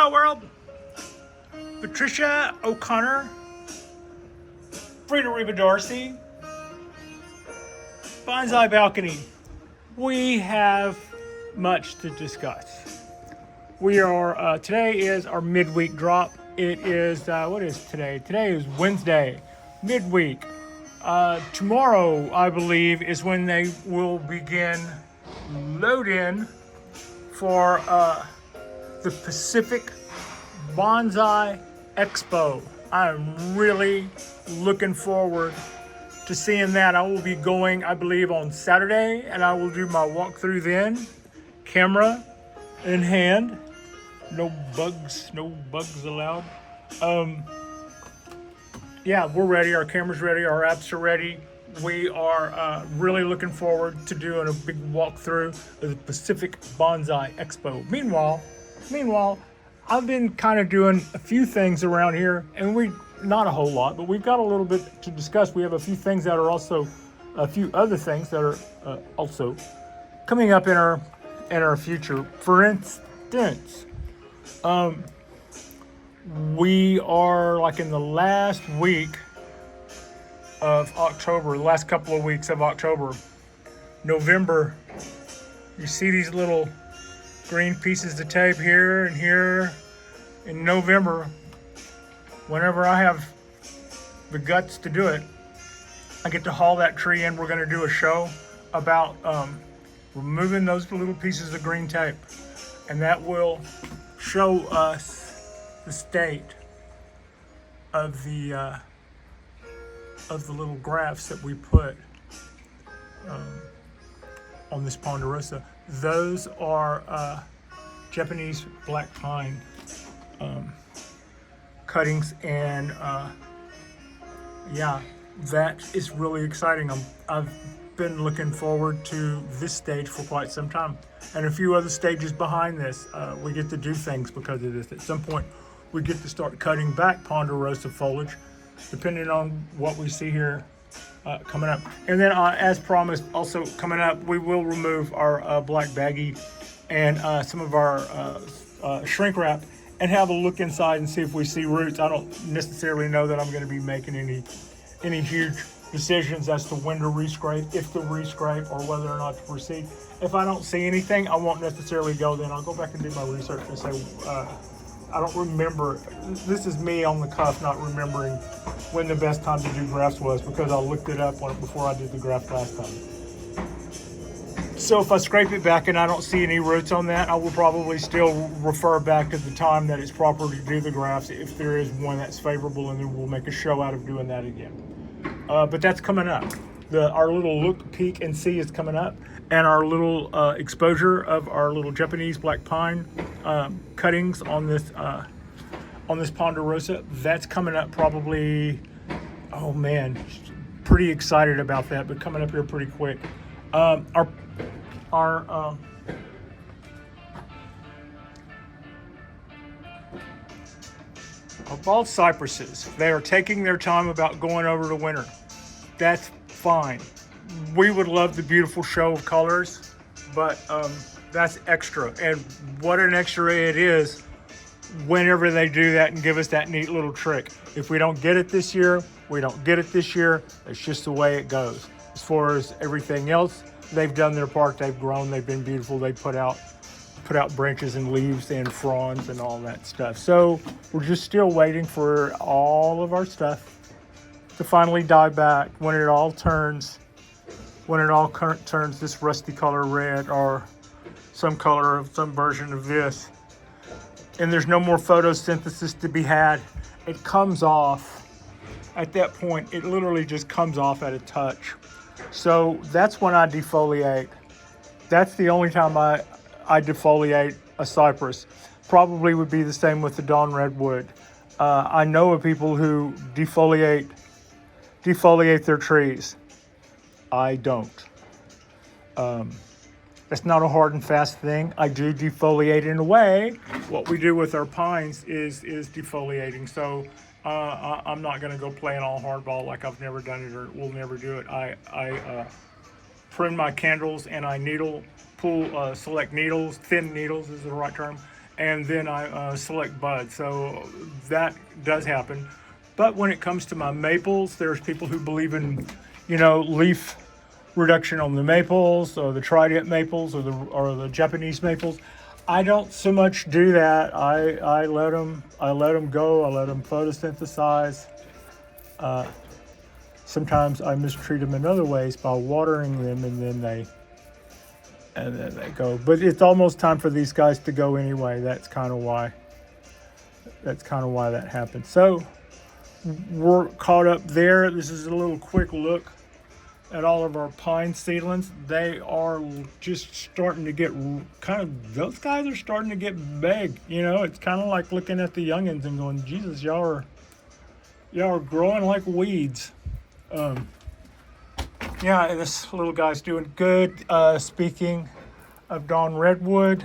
Hello world, Patricia O'Connor, Frida Reba Dorsey, Bonsai Balcony. We have much to discuss. We are, today is our midweek drop. It is, what is today? Today is Wednesday, midweek. Tomorrow, I believe, is when they will begin load-in for the Pacific Bonsai Expo. I'm really looking forward to seeing that. I will be going, I believe, on Saturday, and I will do my walkthrough then, camera in hand. No bugs allowed. Yeah, we're ready. Our camera's ready. Our apps are ready. We are really looking forward to doing a big walkthrough of the Pacific Bonsai Expo. Meanwhile, I've been kind of doing a few things around here, and not a whole lot, but we've got a little bit to discuss. We have a few things that are also, a few other things that are also coming up in our future. For instance, we are like in the last week of October, the last couple of weeks of October. November, you see these little green pieces of tape here and here. In November, whenever I have the guts to do it, I get to haul that tree in. We're going to do a show about removing those little pieces of green tape, and that will show us the state of the little grafts that we put on this Ponderosa. Those are Japanese black pine cuttings, and yeah, that is really exciting. I've been looking forward to this stage for quite some time, and a few other stages behind this. We get to do things because of this. At some point, we get to start cutting back Ponderosa foliage, depending on what we see here coming up. And then, as promised, also coming up, we will remove our black baggie and some of our shrink wrap and have a look inside and see if we see roots. I don't necessarily know that I'm going to be making any huge decisions as to when to rescrape, if to rescrape, or whether or not to proceed. If I don't see anything, I won't necessarily go. Then I'll go back and do my research and say, I don't remember. This is me on the cuff, not remembering when the best time to do grafts was, because I looked it up before I did the graft last time. So if I scrape it back and I don't see any roots on that, I will probably still refer back to the time that it's proper to do the grafts, if there is one that's favorable, and then we'll make a show out of doing that again. But that's coming up. Our little look, peek, and see is coming up, and our little exposure of our little Japanese black pine cuttings on this Ponderosa, that's coming up probably. Oh man, pretty excited about that, but coming up here pretty quick. Our bald cypresses, they are taking their time about going over the winter. That's fine. We would love the beautiful show of colors, but that's extra. And what an extra it is whenever they do that and give us that neat little trick. If we don't get it this year, we don't get it this year. It's just the way it goes. As far as everything else, they've done their part. They've grown. They've been beautiful. They put out branches and leaves and fronds and all that stuff. So we're just still waiting for all of our stuff to finally die back when it all turns this rusty color red, or some color of some version of this, and there's no more photosynthesis to be had. It comes off at that point. It literally just comes off at a touch. So that's when I defoliate. That's the only time I defoliate a cypress. Probably would be the same with the dawn redwood. I know of people who defoliate their trees. I don't. That's not a hard and fast thing. I do defoliate in a way. What we do with our pines is defoliating. So I'm not going to go playing all hardball like I've never done it or will never do it. I prune my candles and I needle pull select needles, thin needles is the right term, and then I select bud. So that does happen. But when it comes to my maples, there's people who believe in, leaf reduction on the maples, or the trident maples, or the Japanese maples. I don't so much do that. I let them go. I let them photosynthesize. Sometimes I mistreat them in other ways by watering them, and then they go. But it's almost time for these guys to go anyway. That's kind of why that happened. So we're caught up there. This is a little quick look at all of our pine seedlings. They are just starting to get those guys are starting to get big. It's kind of like looking at the youngins and going, Jesus, y'all are growing like weeds. Yeah, this little guy's doing good. Speaking of Dawn Redwood,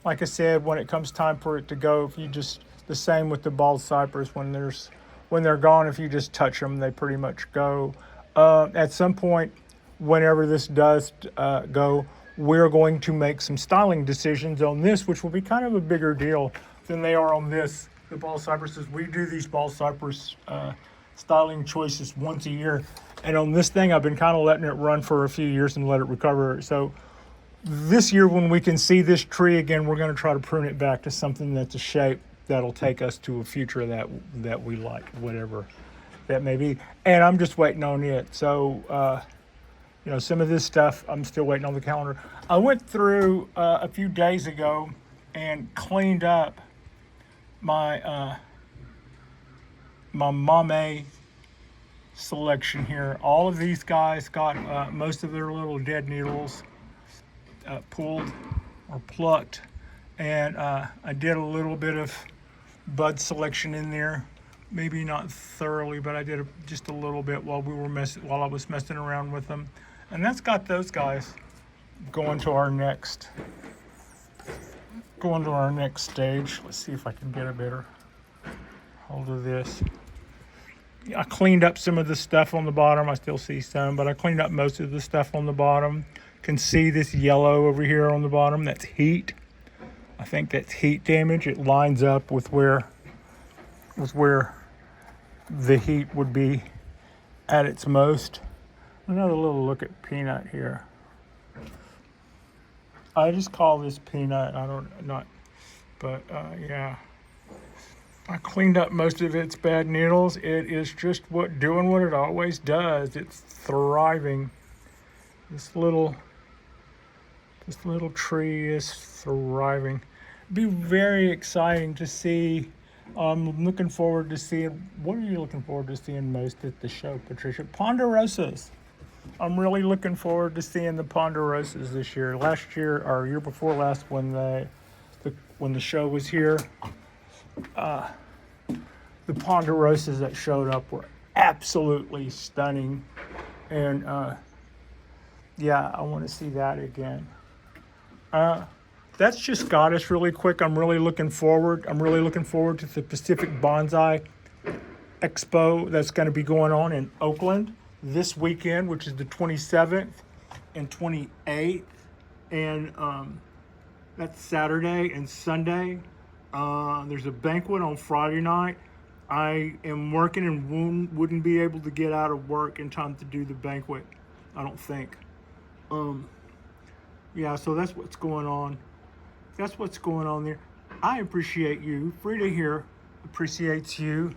like I said, when it comes time for it to go, if you just, the same with the bald cypress, when they're gone, if you just touch them, they pretty much go. At some point, whenever this does go, we're going to make some styling decisions on this, which will be kind of a bigger deal than they are on this. The bald cypresses, we do these bald cypress styling choices once a year. And on this thing, I've been kind of letting it run for a few years and let it recover. So this year, when we can see this tree again, we're going to try to prune it back to something that's a shape that'll take us to a future that we like, whatever that may be. And I'm just waiting on it. So, some of this stuff, I'm still waiting on the calendar. I went through a few days ago and cleaned up my Mame selection here. All of these guys got most of their little dead needles pulled or plucked, and I did a little bit of bud selection in there. Maybe not thoroughly, but I did just a little bit while I was messing around with them, and that's got those guys going to our next stage. Let's see if I can get a better hold of this. I cleaned up some of the stuff on the bottom. I still see some, but I cleaned up most of the stuff on the bottom. Can see this yellow over here on the bottom. That's heat. I think that's heat damage. It lines up with where the heat would be at its most. Another little look at peanut here. I just call this peanut. Yeah. I cleaned up most of its bad needles. It is just doing what it always does. It's thriving. This little tree is thriving. It'd be very exciting to see. I'm looking forward to seeing. What are you looking forward to seeing most at the show, Patricia? Ponderosas. I'm really looking forward to seeing the Ponderosas this year. Last year, or year before last, when the show was here, the Ponderosas that showed up were absolutely stunning, and I want to see that again. That's just got us really quick. I'm really looking forward to the Pacific Bonsai Expo that's going to be going on in Oakland this weekend, which is the 27th and 28th, and that's Saturday and Sunday. There's a banquet on Friday night. I am working and wouldn't be able to get out of work in time to do the banquet, I don't think. So that's what's going on. That's what's going on there. I appreciate you. Frida here appreciates you.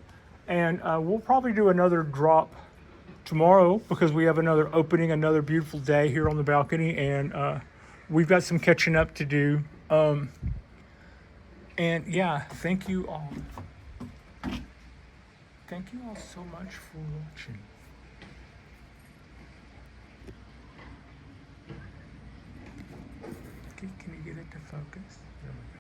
And we'll probably do another drop tomorrow because we have another opening, another beautiful day here on the balcony. And we've got some catching up to do. Thank you all. Thank you all so much for watching. Can you get it to focus?